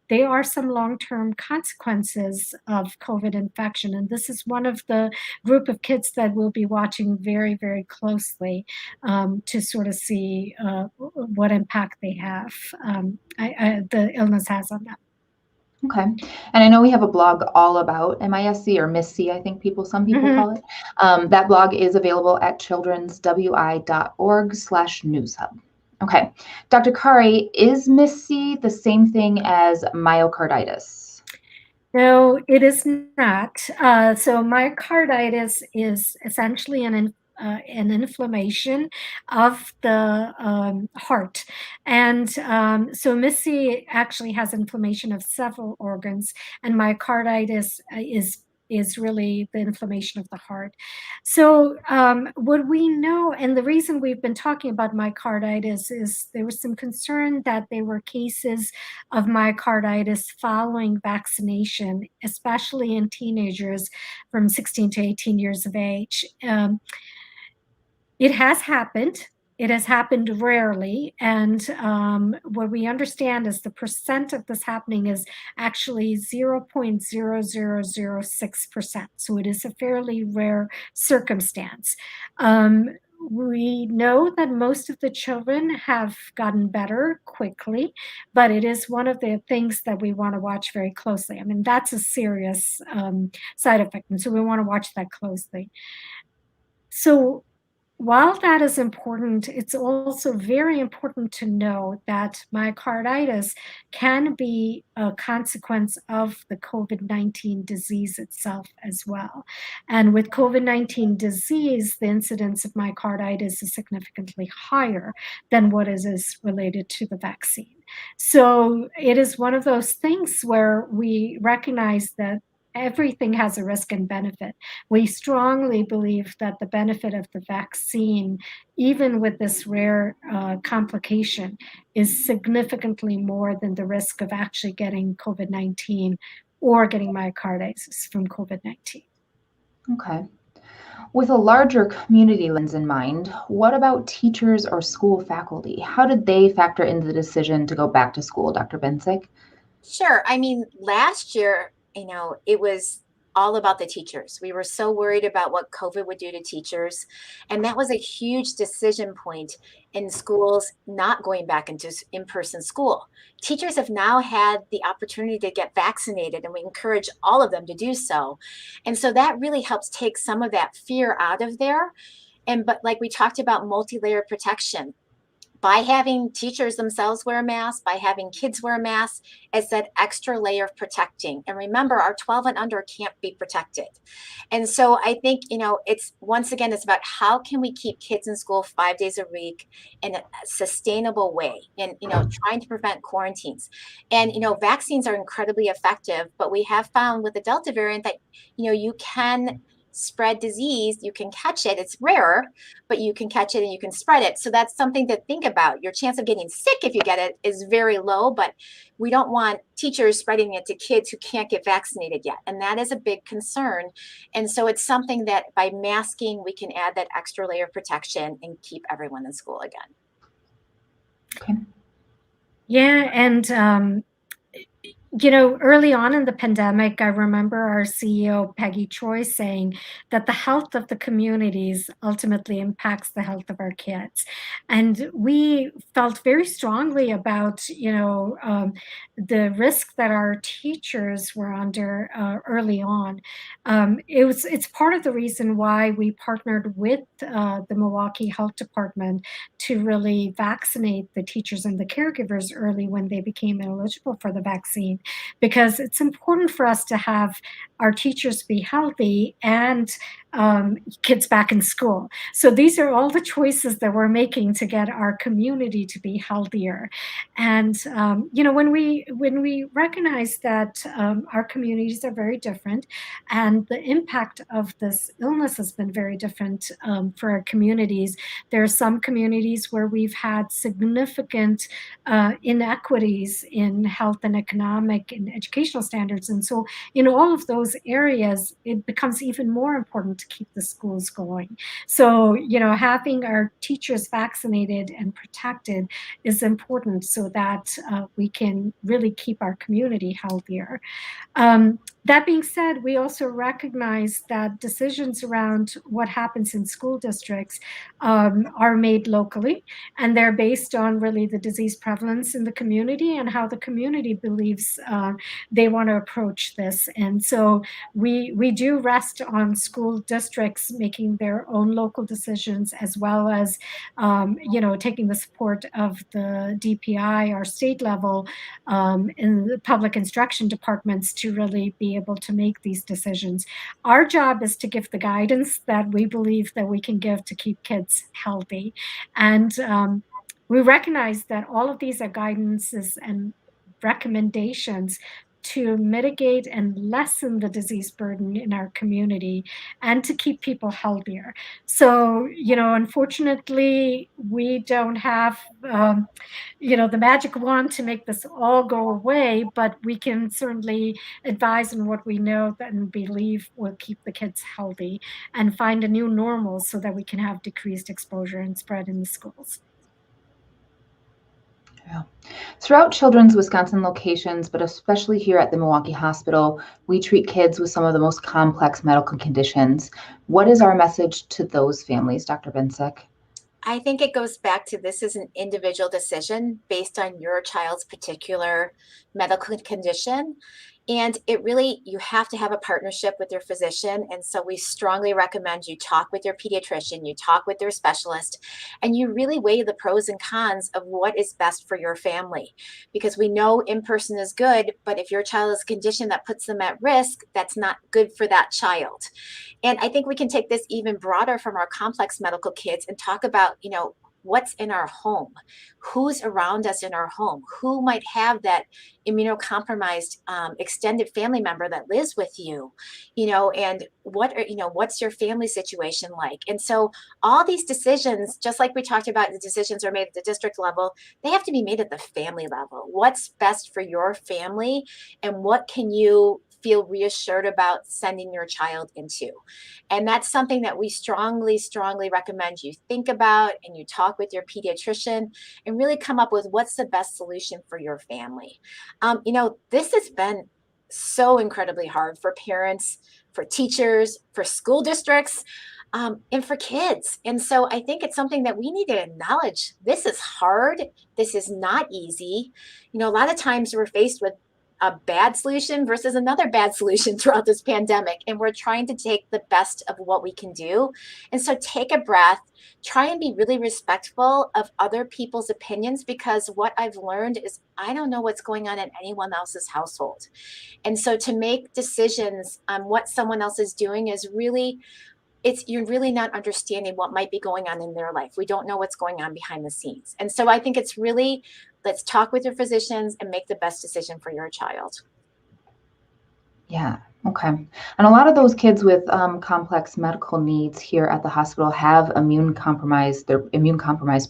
there are some long-term consequences of COVID infection. And this is one of the group of kids that we'll be watching very, very closely to sort of see what impact they have, the illness has on them. Okay. And I know we have a blog all about MIS-C or MIS-C, I think some people call it. That blog is available at childrenswi.org/newshub. Okay. Dr. Kari, is MIS-C the same thing as myocarditis? No, it is not. So myocarditis is essentially an inflammation of the heart. And so MIS-C actually has inflammation of several organs, and myocarditis is really the inflammation of the heart. So what we know, and the reason we've been talking about myocarditis is there was some concern that there were cases of myocarditis following vaccination, especially in teenagers from 16 to 18 years of age. It has happened. It has happened rarely. And what we understand is the percent of this happening is actually 0.0006%. So it is a fairly rare circumstance. We know that most of the children have gotten better quickly, but it is one of the things that we want to watch very closely. I mean, that's a serious side effect. And so we want to watch that closely. So while that is important, it's also very important to know that myocarditis can be a consequence of the COVID-19 disease itself as well. And with COVID-19 disease, the incidence of myocarditis is significantly higher than what is related to the vaccine. So it is one of those things where we recognize that everything has a risk and benefit. We strongly believe that the benefit of the vaccine, even with this rare complication, is significantly more than the risk of actually getting COVID-19 or getting myocarditis from COVID-19. Okay. With a larger community lens in mind, what about teachers or school faculty? How did they factor into the decision to go back to school, Dr. Bensick? Sure. I mean, last year, it was all about the teachers. We were so worried about what COVID would do to teachers. And that was a huge decision point in schools not going back into in-person school. Teachers have now had the opportunity to get vaccinated, and we encourage all of them to do so. And so that really helps take some of that fear out of there. But like we talked about, multi-layered protection, by having teachers themselves wear a mask, by having kids wear a mask, it's that extra layer of protecting. And remember, our 12 and under can't be protected. And so I think, it's once again, it's about how can we keep kids in school 5 days a week in a sustainable way, and, trying to prevent quarantines. And, vaccines are incredibly effective, but we have found with the Delta variant that, you can spread disease. You can catch it. It's rare, but you can catch it and you can spread it. So that's something to think about. Your chance of getting sick if you get it is very low, but we don't want teachers spreading it to kids who can't get vaccinated yet. And that is a big concern. And so it's something that by masking, we can add that extra layer of protection and keep everyone in school again. Okay. Yeah, and early on in the pandemic, I remember our CEO, Peggy Troy, saying that the health of the communities ultimately impacts the health of our kids. And we felt very strongly about, the risk that our teachers were under early on. It's part of the reason why we partnered with the Milwaukee Health Department to really vaccinate the teachers and the caregivers early when they became eligible for the vaccine, because it's important for us to have our teachers be healthy and kids back in school. So these are all the choices that we're making to get our community to be healthier. And when we recognize that our communities are very different, and the impact of this illness has been very different for our communities. There are some communities where we've had significant inequities in health and economic and educational standards. And so in all of those areas, it becomes even more important to keep the schools going. So, having our teachers vaccinated and protected is important so that we can really keep our community healthier. That being said, we also recognize that decisions around what happens in school districts are made locally, and they're based on really the disease prevalence in the community and how the community believes they want to approach this. And so we do rest on school districts making their own local decisions, as well as taking the support of the DPI, our state level, in the public instruction departments to really be able to make these decisions. Our job is to give the guidance that we believe that we can give to keep kids healthy. And we recognize that all of these are guidances and recommendations to mitigate and lessen the disease burden in our community and to keep people healthier. So, unfortunately, we don't have, the magic wand to make this all go away, but we can certainly advise on what we know and believe will keep the kids healthy and find a new normal so that we can have decreased exposure and spread in the schools. Yeah. Throughout Children's Wisconsin locations, but especially here at the Milwaukee Hospital, we treat kids with some of the most complex medical conditions. What is our message to those families, Dr. Bensick? I think it goes back to this is an individual decision based on your child's particular medical condition. And you have to have a partnership with your physician. And so we strongly recommend you talk with your pediatrician, you talk with your specialist, and you really weigh the pros and cons of what is best for your family. Because we know in-person is good, but if your child has a condition that puts them at risk, that's not good for that child. And I think we can take this even broader from our complex medical kids and talk about, what's in our home, who's around us in our home, who might have that immunocompromised extended family member that lives with you, and what's your family situation like? And so all these decisions, just like we talked about, the decisions are made at the district level, they have to be made at the family level. What's best for your family, and what can you feel reassured about sending your child into? And that's something that we strongly, strongly recommend you think about, and you talk with your pediatrician and really come up with what's the best solution for your family. This has been so incredibly hard for parents, for teachers, for school districts, and for kids. And so I think it's something that we need to acknowledge. This is hard. This is not easy. A lot of times we're faced with a bad solution versus another bad solution throughout this pandemic. And we're trying to take the best of what we can do. And so take a breath, try and be really respectful of other people's opinions, because what I've learned is I don't know what's going on in anyone else's household. And so to make decisions on what someone else is doing is really, you're really not understanding what might be going on in their life. We don't know what's going on behind the scenes. And so I think it's really, let's talk with your physicians and make the best decision for your child. Yeah. Okay. And a lot of those kids with complex medical needs here at the hospital have immune compromised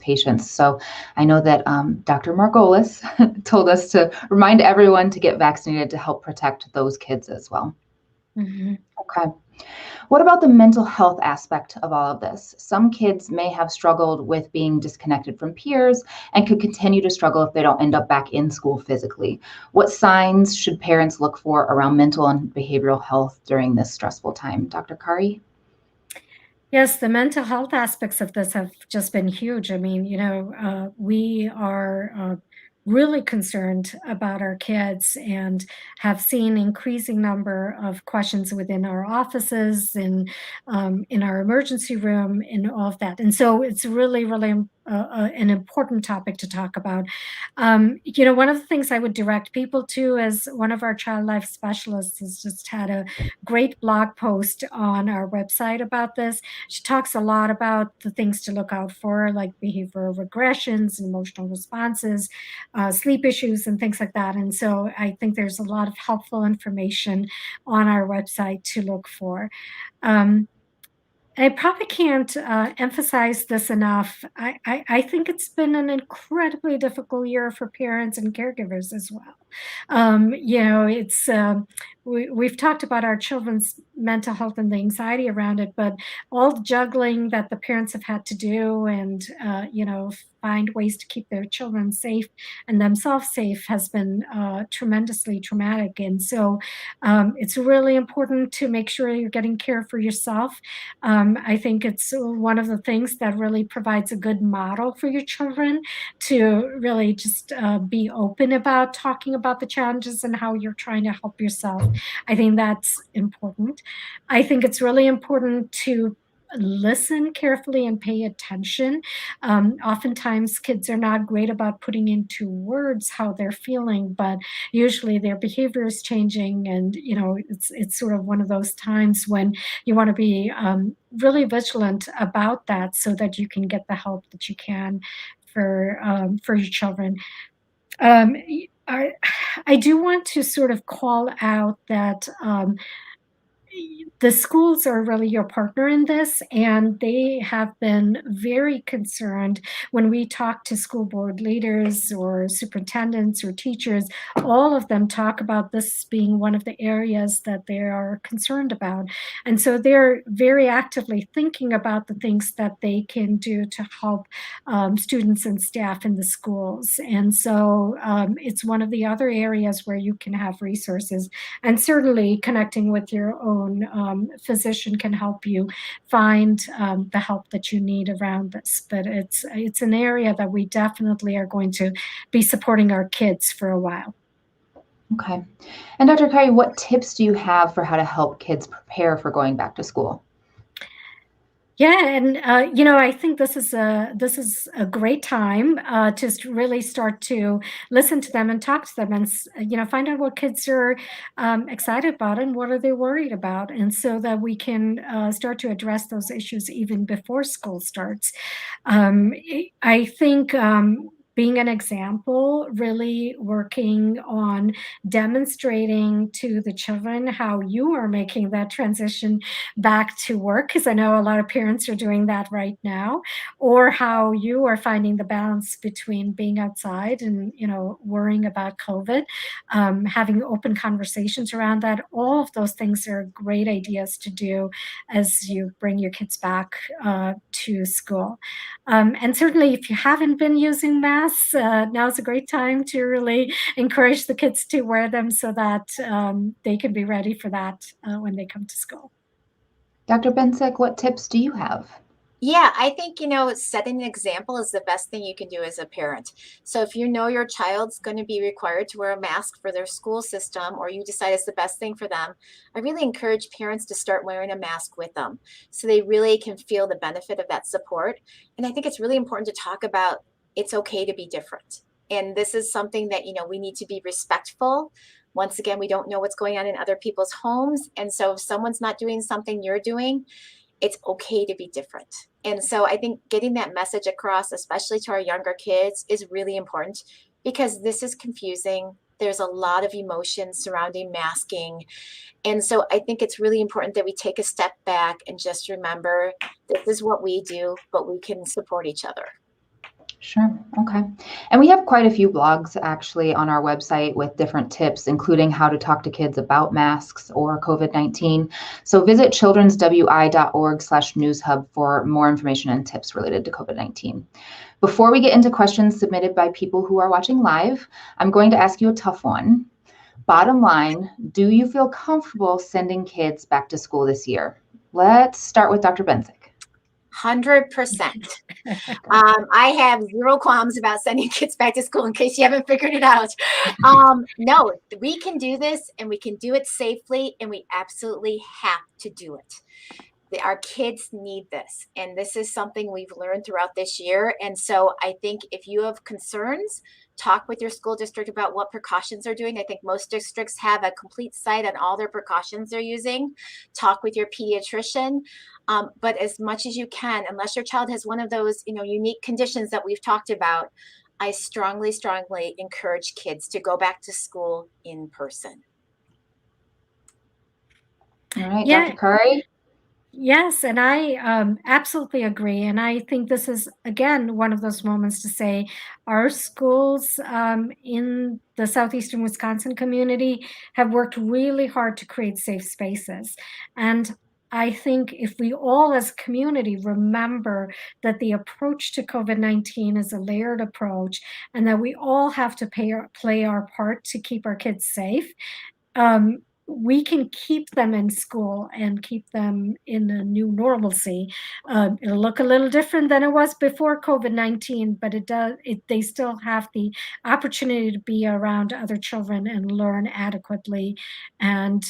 patients. So I know that Dr. Margolis told us to remind everyone to get vaccinated to help protect those kids as well. Mm-hmm. Okay. What about the mental health aspect of all of this? Some kids may have struggled with being disconnected from peers and could continue to struggle if they don't end up back in school physically. What signs should parents look for around mental and behavioral health during this stressful time? Dr. Kari? Yes, the mental health aspects of this have just been huge. I mean, we are really concerned about our kids and have seen increasing number of questions within our offices and in our emergency room and all of that. And so it's really, really an important topic to talk about. One of the things I would direct people to is one of our child life specialists has just had a great blog post on our website about this. She talks a lot about the things to look out for, like behavioral regressions and emotional responses, sleep issues, and things like that. And so I think there's a lot of helpful information on our website to look for. I probably can't emphasize this enough. I think it's been an incredibly difficult year for parents and caregivers as well. We've talked about our children's mental health and the anxiety around it, but all the juggling that the parents have had to do and, find ways to keep their children safe and themselves safe has been tremendously traumatic. And so it's really important to make sure you're getting care for yourself. I think it's one of the things that really provides a good model for your children to really just be open about talking about the challenges and how you're trying to help yourself. I think that's important. I think it's really important to listen carefully and pay attention. Oftentimes kids are not great about putting into words how they're feeling, but usually their behavior is changing. And, it's sort of one of those times when you want to be really vigilant about that so that you can get the help that you can for your children. I do want to sort of call out that the schools are really your partner in this, and they have been very concerned when we talk to school board leaders or superintendents or teachers. All of them talk about this being one of the areas that they are concerned about. And so they're very actively thinking about the things that they can do to help students and staff in the schools. And so it's one of the other areas where you can have resources, and certainly connecting with your own physician can help you find the help that you need around this. But it's an area that we definitely are going to be supporting our kids for a while. Okay. And Dr. Kari, what tips do you have for how to help kids prepare for going back to school? Yeah, and I think this is a great time to really start to listen to them and talk to them, and find out what kids are excited about and what are they worried about, and so that we can start to address those issues even before school starts. I think being an example, really working on demonstrating to the children how you are making that transition back to work, because I know a lot of parents are doing that right now, or how you are finding the balance between being outside and worrying about COVID, having open conversations around that. All of those things are great ideas to do as you bring your kids back to school. And certainly, if you haven't been using masks, now's a great time to really encourage the kids to wear them so that they can be ready for that when they come to school. Dr. Bensick, what tips do you have? Yeah, I think, setting an example is the best thing you can do as a parent. So if you know your child's going to be required to wear a mask for their school system, or you decide it's the best thing for them, I really encourage parents to start wearing a mask with them so they really can feel the benefit of that support. And I think it's really important to talk about it's okay to be different. And this is something that, we need to be respectful. Once again, we don't know what's going on in other people's homes. And so if someone's not doing something you're doing, it's okay to be different. And so I think getting that message across, especially to our younger kids, is really important because this is confusing. There's a lot of emotions surrounding masking. And so I think it's really important that we take a step back and just remember this is what we do, but we can support each other. Sure. Okay. And we have quite a few blogs actually on our website with different tips, including how to talk to kids about masks or COVID-19. So visit childrenswi.org/newshub for more information and tips related to COVID-19. Before we get into questions submitted by people who are watching live, I'm going to ask you a tough one. Bottom line, do you feel comfortable sending kids back to school this year? Let's start with Dr. Bensick. 100%. I have zero qualms about sending kids back to school in case you haven't figured it out. No, we can do this and we can do it safely, and we absolutely have to do it. Our kids need this, and this is something we've learned throughout this year. And so I think if you have concerns, talk with your school district about what precautions they're doing. I think most districts have a complete site on all their precautions they're using. Talk with your pediatrician. But as much as you can, unless your child has one of those, unique conditions that we've talked about, I strongly, strongly encourage kids to go back to school in person. All right, Yeah. Dr. Curry? Yes, and I absolutely agree. And I think this is, again, one of those moments to say our schools in the southeastern Wisconsin community have worked really hard to create safe spaces. And I think if we all as a community remember that the approach to COVID-19 is a layered approach and that we all have to play our part to keep our kids safe, we can keep them in school and keep them in a new normalcy. It'll look a little different than it was before COVID-19, but they still have the opportunity to be around other children and learn adequately. And,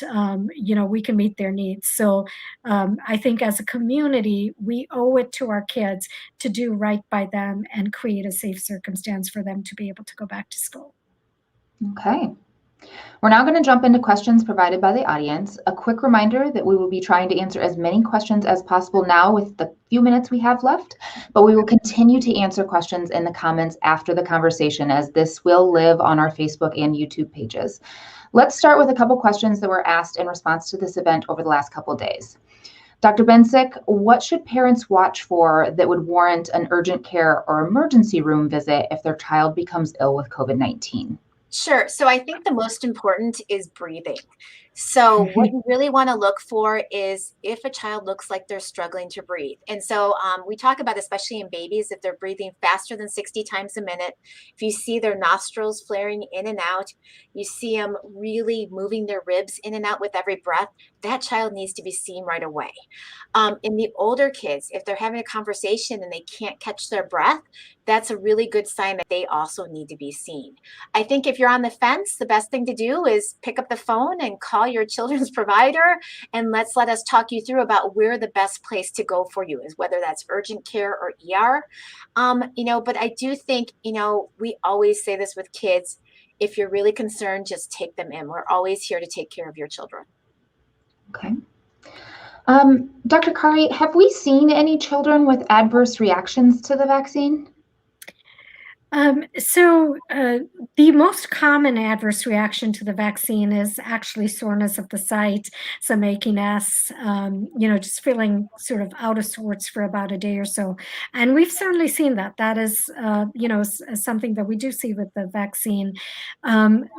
we can meet their needs. So I think as a community, we owe it to our kids to do right by them and create a safe circumstance for them to be able to go back to school. Okay. We're now going to jump into questions provided by the audience. A quick reminder that we will be trying to answer as many questions as possible now with the few minutes we have left, but we will continue to answer questions in the comments after the conversation, as this will live on our Facebook and YouTube pages. Let's start with a couple questions that were asked in response to this event over the last couple days. Dr. Bensick, what should parents watch for that would warrant an urgent care or emergency room visit if their child becomes ill with COVID-19? Sure. So I think the most important is breathing. So what you really want to look for is if a child looks like they're struggling to breathe. And so we talk about, especially in babies, if they're breathing faster than 60 times a minute, if you see their nostrils flaring in and out, you see them really moving their ribs in and out with every breath, that child needs to be seen right away. In the older kids, if they're having a conversation and they can't catch their breath, that's a really good sign that they also need to be seen. I think if you're on the fence, the best thing to do is pick up the phone and call call your children's provider and let us talk you through about where the best place to go for you is, whether that's urgent care or ER. But I do think, we always say this with kids, if you're really concerned, just take them in. We're always here to take care of your children. Okay. Dr. Kari, have we seen any children with adverse reactions to the vaccine? The most common adverse reaction to the vaccine is actually soreness of the site, some achiness, just feeling sort of out of sorts for about a day or so. And we've certainly seen that. That is, something that we do see with the vaccine.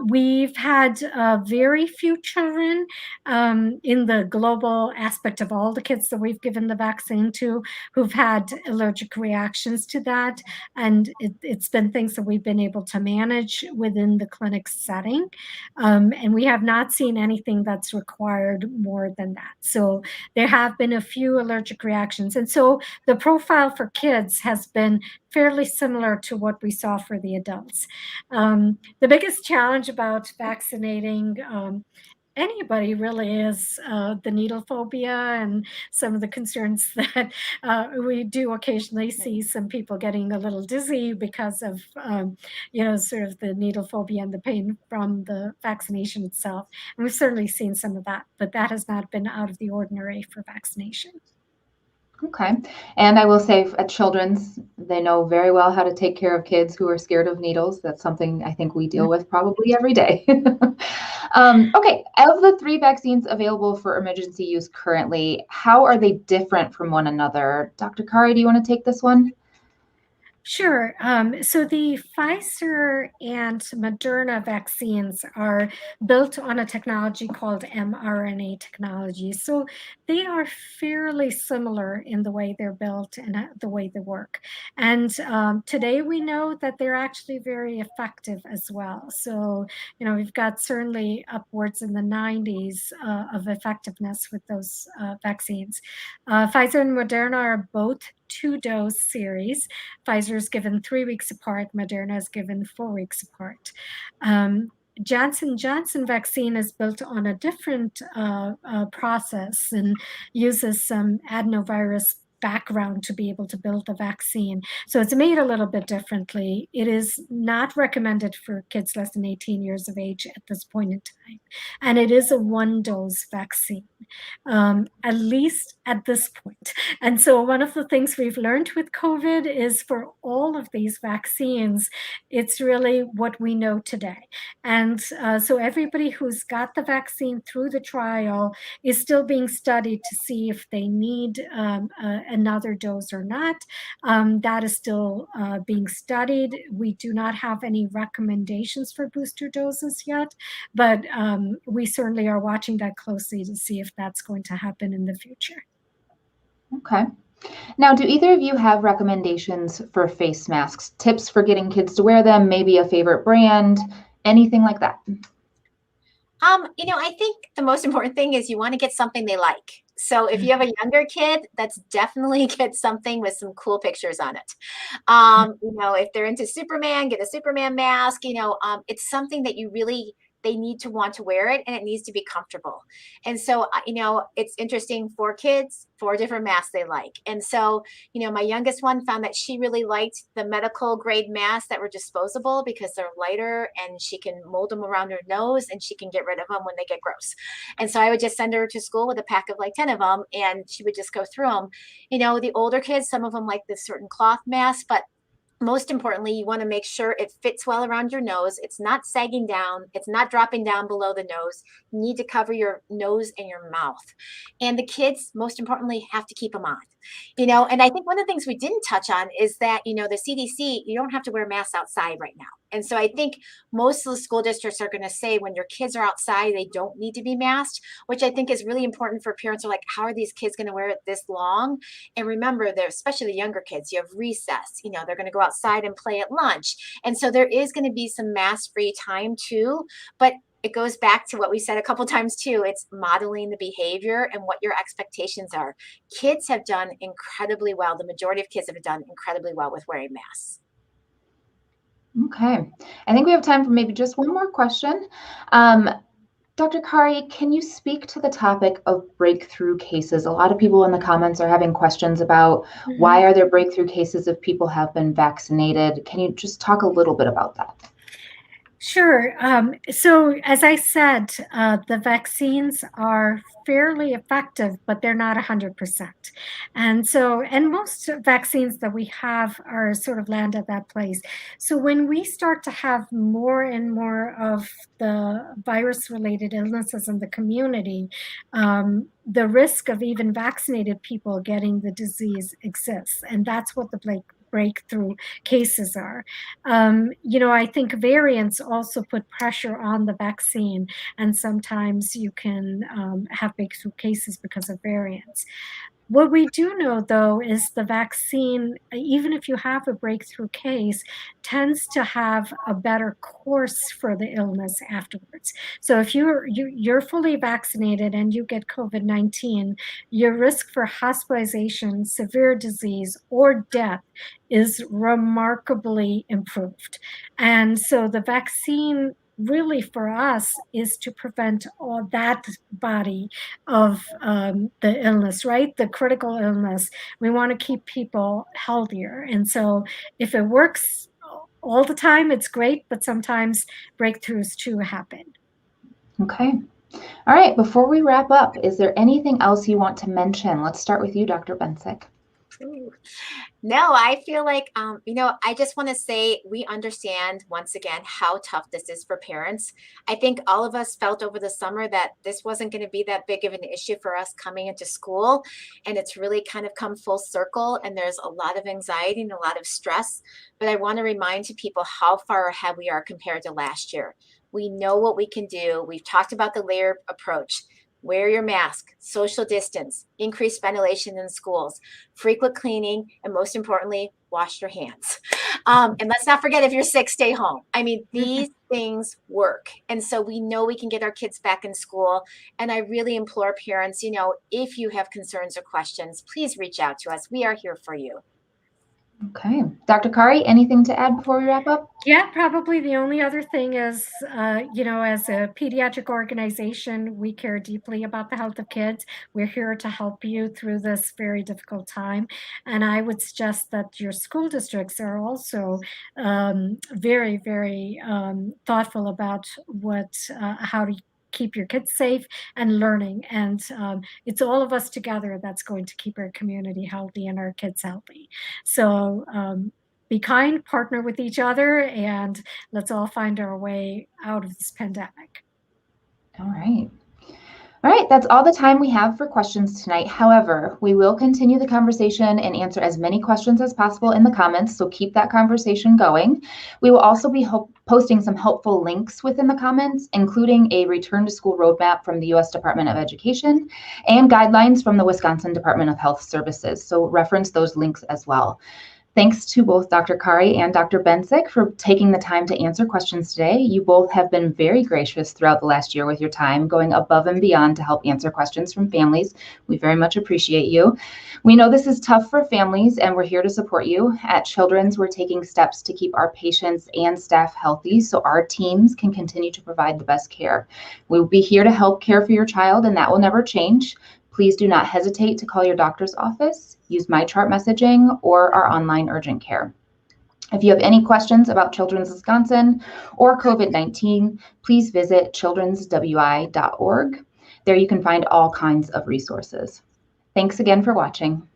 We've had very few children in the global aspect of all the kids that we've given the vaccine to who've had allergic reactions to that. And it's been things that we've been able to manage within the clinic setting. And we have not seen anything that's required more than that. So there have been a few allergic reactions. And so the profile for kids has been fairly similar to what we saw for the adults. The biggest challenge about vaccinating anybody really is the needle phobia and some of the concerns that we do occasionally see some people getting a little dizzy because of, sort of the needle phobia and the pain from the vaccination itself. And we've certainly seen some of that, but that has not been out of the ordinary for vaccination. Okay. And I will say at Children's, they know very well how to take care of kids who are scared of needles. That's something I think we deal with probably every day. Okay. Of the 3 vaccines available for emergency use currently, how are they different from one another? Dr. Kari, do you want to take this one? Sure. So the Pfizer and Moderna vaccines are built on a technology called mRNA technology. So they are fairly similar in the way they're built and the way they work. And today we know that they're actually very effective as well. So, we've got certainly upwards in the 90s of effectiveness with those vaccines. Pfizer and Moderna are both 2-dose series. Pfizer is given 3 weeks apart. Moderna is given 4 weeks apart. Johnson & Johnson vaccine is built on a different process and uses some adenovirus background to be able to build the vaccine. So it's made a little bit differently. It is not recommended for kids less than 18 years of age at this point in time. And it is a 1-dose vaccine, at least at this point. And so one of the things we've learned with COVID is for all of these vaccines, it's really what we know today. And so everybody who's got the vaccine through the trial is still being studied to see if they need another dose or not. That is still being studied. We do not have any recommendations for booster doses yet, but we certainly are watching that closely to see if that's going to happen in the future. Okay. Now, do either of you have recommendations for face masks, tips for getting kids to wear them, maybe a favorite brand, anything like that? I think the most important thing is you want to get something they like. So if you have a younger kid, that's definitely get something with some cool pictures on it. If they're into Superman, get a Superman mask. It's something that they need to want to wear it, and it needs to be comfortable. And so, it's interesting for kids, 4 different masks they like. And so, my youngest one found that she really liked the medical grade masks that were disposable because they're lighter and she can mold them around her nose and she can get rid of them when they get gross. And so I would just send her to school with a pack of like 10 of them and she would just go through them. The older kids, some of them like this certain cloth mask, but most importantly, you want to make sure it fits well around your nose. It's not sagging down. It's not dropping down below the nose. You need to cover your nose and your mouth. And the kids, most importantly, have to keep them on. And I think one of the things we didn't touch on is that, the CDC, you don't have to wear masks outside right now. And so I think most of the school districts are going to say when your kids are outside, they don't need to be masked, which I think is really important for parents who are like, how are these kids going to wear it this long? And remember, they're especially the younger kids, you have recess, they're going to go outside and play at lunch. And so there is going to be some mask-free time too, but it goes back to what we said a couple times too. It's modeling the behavior and what your expectations are. Kids have done incredibly well. The majority of kids have done incredibly well with wearing masks. Okay. I think we have time for maybe just one more question. Dr. Kari, can you speak to the topic of breakthrough cases? A lot of people in the comments are having questions about why are there breakthrough cases if people have been vaccinated? Can you just talk a little bit about that? Sure. So as I said, the vaccines are fairly effective, but they're not 100%. And most vaccines that we have are sort of land at that place. So when we start to have more and more of the virus-related illnesses in the community, the risk of even vaccinated people getting the disease exists. And that's what the breakthrough cases are. I think variants also put pressure on the vaccine, and sometimes you can have breakthrough cases because of variants. What we do know, though, is the vaccine, even if you have a breakthrough case, tends to have a better course for the illness afterwards. So if you're fully vaccinated and you get COVID-19, your risk for hospitalization, severe disease, or death is remarkably improved. And so the vaccine really for us is to prevent all that body of the illness, right? The critical illness. We want to keep people healthier. And so if it works all the time, it's great, but sometimes breakthroughs too happen. Okay. All right. Before we wrap up, is there anything else you want to mention? Let's start with you, Dr. Bensick. No, I feel like, I just want to say we understand once again how tough this is for parents. I think all of us felt over the summer that this wasn't going to be that big of an issue for us coming into school. And it's really kind of come full circle. And there's a lot of anxiety and a lot of stress. But I want to remind people how far ahead we are compared to last year. We know what we can do. We've talked about the layered approach. Wear your mask, social distance, increased ventilation in schools, frequent cleaning, and most importantly, wash your hands. And let's not forget, if you're sick, stay home. I mean, these things work. And so we know we can get our kids back in school. And I really implore parents, if you have concerns or questions, please reach out to us. We are here for you. Okay. Dr. Kari, anything to add before we wrap up? Yeah, probably the only other thing is, as a pediatric organization, we care deeply about the health of kids. We're here to help you through this very difficult time. And I would suggest that your school districts are also very, very thoughtful about how to keep your kids safe and learning. And it's all of us together that's going to keep our community healthy and our kids healthy. So be kind, partner with each other, and let's all find our way out of this pandemic. All right. All right, that's all the time we have for questions tonight. However, we will continue the conversation and answer as many questions as possible in the comments, so keep that conversation going. We will also be posting some helpful links within the comments, including a return to school roadmap from the U.S. Department of Education and guidelines from the Wisconsin Department of Health Services, so reference those links as well. Thanks to both Dr. Kari and Dr. Bensick for taking the time to answer questions today. You both have been very gracious throughout the last year with your time, going above and beyond to help answer questions from families. We very much appreciate you. We know this is tough for families, and we're here to support you. At Children's, we're taking steps to keep our patients and staff healthy so our teams can continue to provide the best care. We will be here to help care for your child, and that will never change. Please do not hesitate to call your doctor's office, use MyChart messaging, or our online urgent care. If you have any questions about Children's Wisconsin or COVID-19, please visit childrenswi.org. There you can find all kinds of resources. Thanks again for watching.